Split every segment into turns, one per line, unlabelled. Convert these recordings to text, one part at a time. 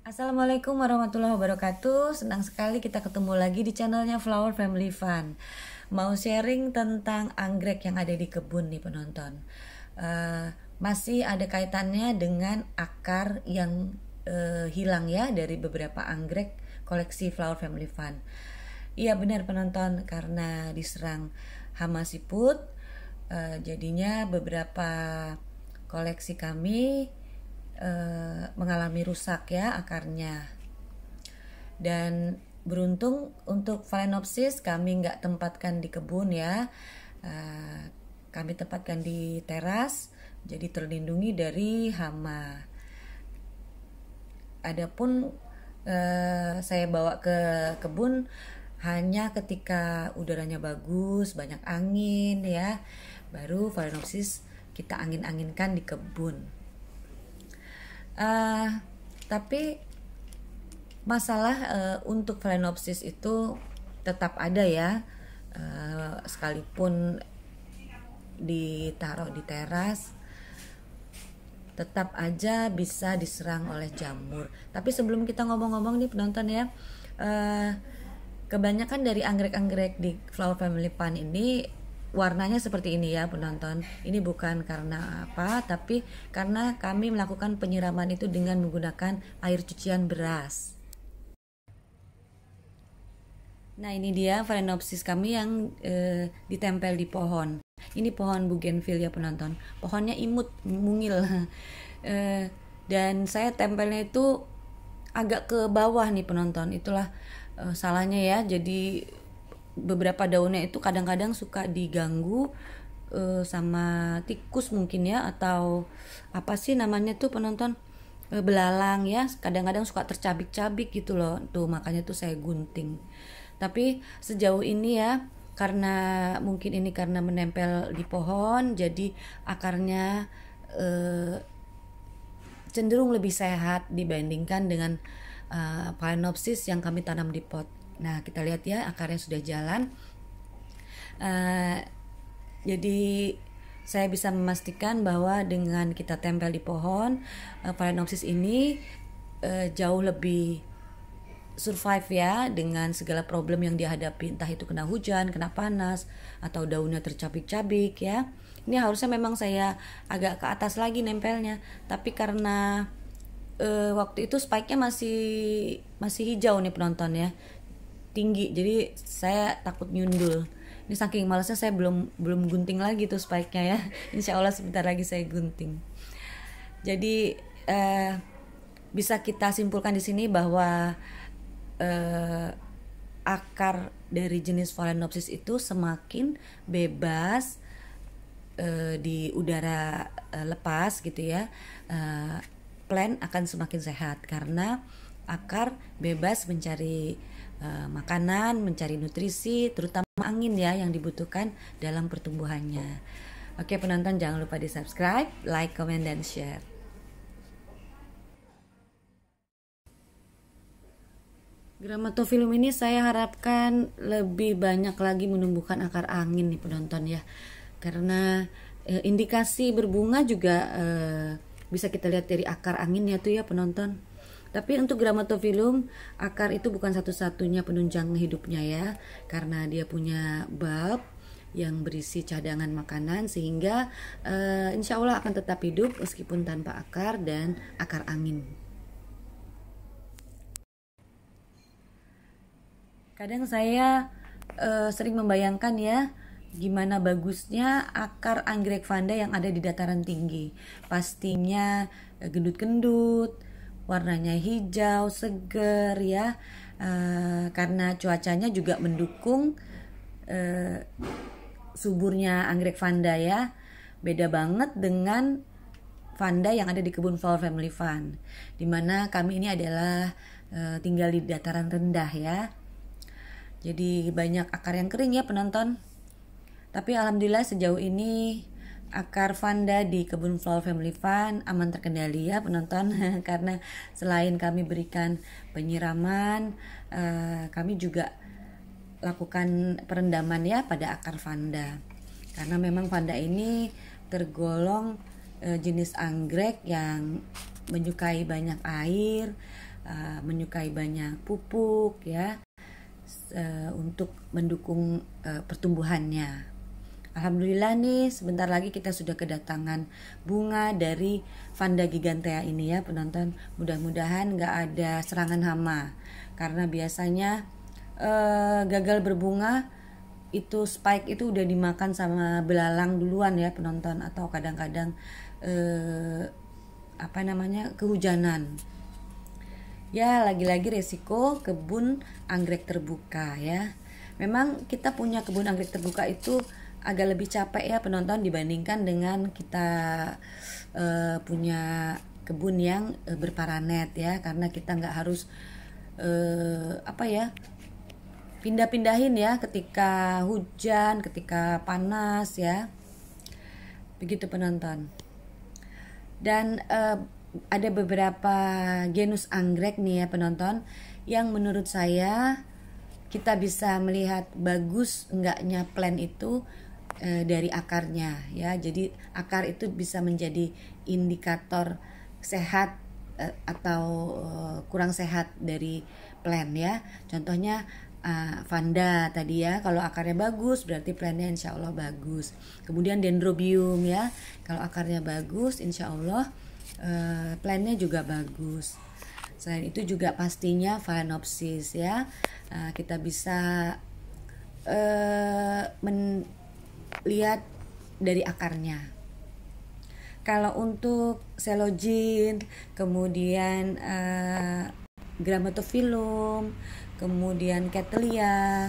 Assalamualaikum warahmatullahi wabarakatuh. Senang sekali kita ketemu lagi di channelnya Flower Family Fun. Mau sharing tentang anggrek yang ada di kebun nih penonton. Masih ada kaitannya dengan akar yang hilang ya dari beberapa anggrek koleksi Flower Family Fun. Iya benar penonton, karena diserang hama siput, jadinya beberapa koleksi kami mengalami rusak ya akarnya. Dan beruntung untuk Phalaenopsis kami nggak tempatkan di kebun ya, kami tempatkan di teras, jadi terlindungi dari hama. Adapun saya bawa ke kebun hanya ketika udaranya bagus, banyak angin ya, baru Phalaenopsis kita angin-anginkan di kebun. Tapi masalah untuk Phalaenopsis itu tetap ada ya, sekalipun ditaruh di teras tetap aja bisa diserang oleh jamur. Tapi sebelum kita ngomong-ngomong nih penonton ya, kebanyakan dari anggrek-anggrek di Flower Family Fun ini warnanya seperti ini ya penonton. Ini bukan karena apa, tapi karena kami melakukan penyiraman itu dengan menggunakan air cucian beras. Nah ini dia Phalaenopsis kami yang ditempel di pohon. Ini pohon bougainville ya penonton. Pohonnya imut, mungil. Dan saya tempelnya itu agak ke bawah nih penonton. Itulah salahnya ya. Jadi beberapa daunnya itu kadang-kadang suka diganggu sama tikus mungkin ya, atau apa sih namanya tuh penonton, belalang ya, kadang-kadang suka tercabik-cabik gitu loh tuh, makanya tuh saya gunting. Tapi sejauh ini ya, karena mungkin ini karena menempel di pohon, jadi akarnya cenderung lebih sehat dibandingkan dengan Phalaenopsis yang kami tanam di pot. Nah kita lihat ya, akarnya sudah jalan. Jadi saya bisa memastikan bahwa dengan kita tempel di pohon, Phalaenopsis ini jauh lebih survive ya dengan segala problem yang dihadapi, entah itu kena hujan, kena panas, atau daunnya tercabik-cabik ya. Ini harusnya memang saya agak ke atas lagi nempelnya, tapi karena waktu itu spike-nya masih hijau nih penonton ya, tinggi, jadi saya takut nyundul. Ini saking malasnya saya belum gunting lagi tuh spike-nya ya. Insya Allah sebentar lagi saya gunting. Jadi bisa kita simpulkan di sini bahwa akar dari jenis Phalaenopsis itu semakin bebas di udara lepas gitu ya, plant akan semakin sehat karena akar bebas mencari makanan, mencari nutrisi, terutama angin ya yang dibutuhkan dalam pertumbuhannya. Oke penonton, jangan lupa di subscribe, like, comment, dan share. Grammatophyllum ini saya harapkan lebih banyak lagi menumbuhkan akar angin nih penonton ya, karena indikasi berbunga juga bisa kita lihat dari akar anginnya tuh ya penonton. Tapi untuk Grammatophyllum, akar itu bukan satu-satunya penunjang hidupnya ya, karena dia punya bulb yang berisi cadangan makanan, sehingga insya Allah akan tetap hidup meskipun tanpa akar dan akar angin. Kadang saya sering membayangkan ya, gimana bagusnya akar anggrek vanda yang ada di dataran tinggi. Pastinya gendut-gendut, warnanya hijau, seger ya, karena cuacanya juga mendukung suburnya anggrek vanda ya. Beda banget dengan vanda yang ada di kebun Flower Family Fun, dimana kami ini adalah tinggal di dataran rendah ya. Jadi banyak akar yang kering ya penonton. Tapi alhamdulillah sejauh ini akar vanda di kebun Flower Family Fun aman terkendali ya penonton. Karena selain kami berikan penyiraman, kami juga lakukan perendaman ya pada akar vanda. Karena memang vanda ini tergolong jenis anggrek yang menyukai banyak air, menyukai banyak pupuk ya, untuk mendukung pertumbuhannya. Alhamdulillah nih, sebentar lagi kita sudah kedatangan bunga dari Vanda gigantea ini ya penonton. Mudah-mudahan gak ada serangan hama, karena biasanya gagal berbunga itu spike itu udah dimakan sama belalang duluan ya penonton, atau kadang-kadang kehujanan. Ya, lagi-lagi resiko kebun anggrek terbuka ya. Memang kita punya kebun anggrek terbuka itu agak lebih capek ya penonton, dibandingkan dengan kita punya kebun yang berparanet ya, karena kita nggak harus pindah-pindahin ya ketika hujan, ketika panas ya, begitu penonton. Dan ada beberapa genus anggrek nih ya penonton, yang menurut saya kita bisa melihat bagus enggaknya plant itu dari akarnya ya. Jadi akar itu bisa menjadi indikator sehat atau kurang sehat dari plant ya. Contohnya Vanda tadi ya, kalau akarnya bagus berarti plantnya insya Allah bagus. Kemudian Dendrobium ya, kalau akarnya bagus insya Allah plantnya juga bagus. Selain itu juga pastinya Phalaenopsis ya, kita bisa lihat dari akarnya. Kalau untuk Celogene, kemudian Grammatophyllum, kemudian Cattleya,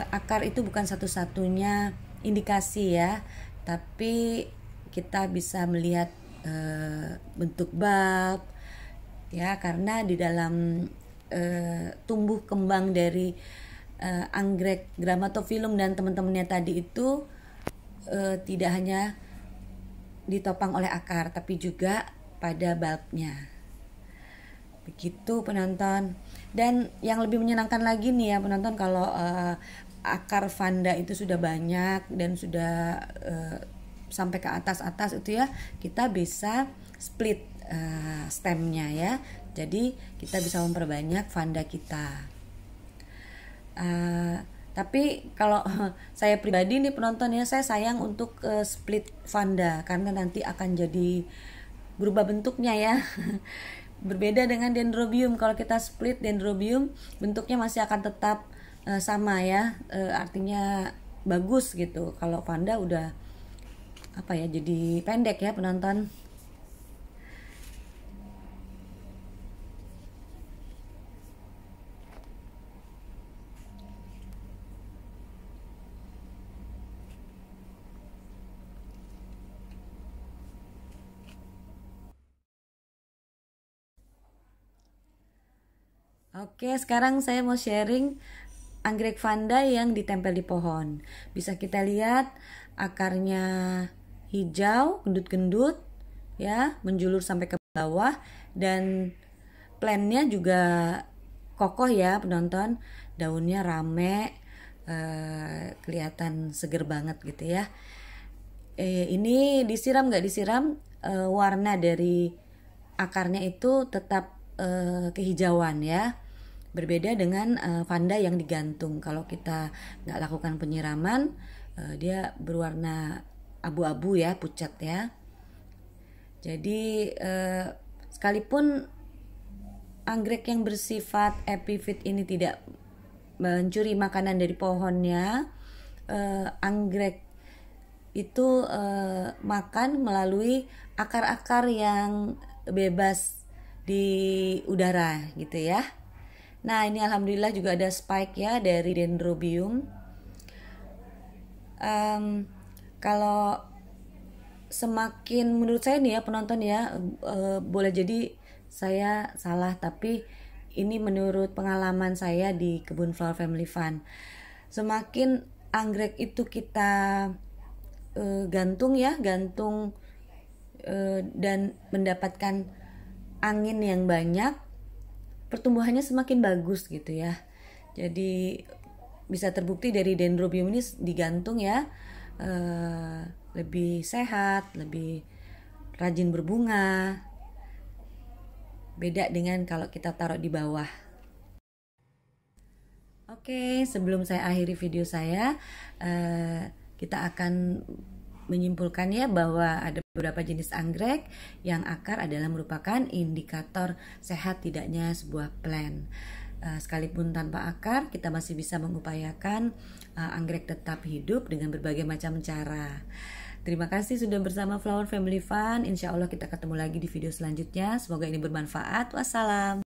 akar itu bukan satu-satunya indikasi ya, tapi kita bisa melihat bentuk bulb ya, karena di dalam tumbuh kembang dari anggrek Grammatophyllum dan teman-temannya tadi itu tidak hanya ditopang oleh akar tapi juga pada bulbnya. Begitu penonton. Dan yang lebih menyenangkan lagi nih ya penonton, kalau akar Vanda itu sudah banyak dan sudah sampai ke atas itu ya, kita bisa split stemnya ya. Jadi kita bisa memperbanyak Vanda kita. Tapi kalau saya pribadi nih penonton ya, saya sayang untuk split Vanda karena nanti akan jadi berubah bentuknya ya. Berbeda dengan Dendrobium, kalau kita split Dendrobium bentuknya masih akan tetap sama ya, artinya bagus gitu. Kalau Vanda udah jadi pendek ya penonton. Oke, sekarang saya mau sharing anggrek Vanda yang ditempel di pohon. Bisa kita lihat akarnya hijau, gendut-gendut ya, menjulur sampai ke bawah, dan plantnya juga kokoh ya penonton. Daunnya rame, kelihatan seger banget gitu ya. Ini disiram nggak disiram, warna dari akarnya itu tetap kehijauan ya. Berbeda dengan Vanda yang digantung. Kalau kita nggak lakukan penyiraman, dia berwarna abu-abu ya, pucat ya. Jadi sekalipun anggrek yang bersifat epifit ini tidak mencuri makanan dari pohonnya, anggrek itu makan melalui akar-akar yang bebas di udara gitu ya. Nah, ini alhamdulillah juga ada spike ya dari Dendrobium. Kalau semakin menurut saya nih ya penonton ya, boleh jadi saya salah, tapi ini menurut pengalaman saya di kebun Flower Family Fun. Semakin anggrek itu kita gantung dan mendapatkan angin yang banyak, pertumbuhannya semakin bagus gitu ya. Jadi bisa terbukti dari Dendrobium ini digantung ya, lebih sehat, lebih rajin berbunga. Beda dengan kalau kita taruh di bawah. Oke, sebelum saya akhiri video saya, kita akan menyimpulkan ya bahwa ada beberapa jenis anggrek yang akar adalah merupakan indikator sehat tidaknya sebuah plant. Sekalipun tanpa akar, kita masih bisa mengupayakan anggrek tetap hidup dengan berbagai macam cara. Terima kasih sudah bersama Flower Family Fun. Insya Allah kita ketemu lagi di video selanjutnya. Semoga ini bermanfaat. Wassalam.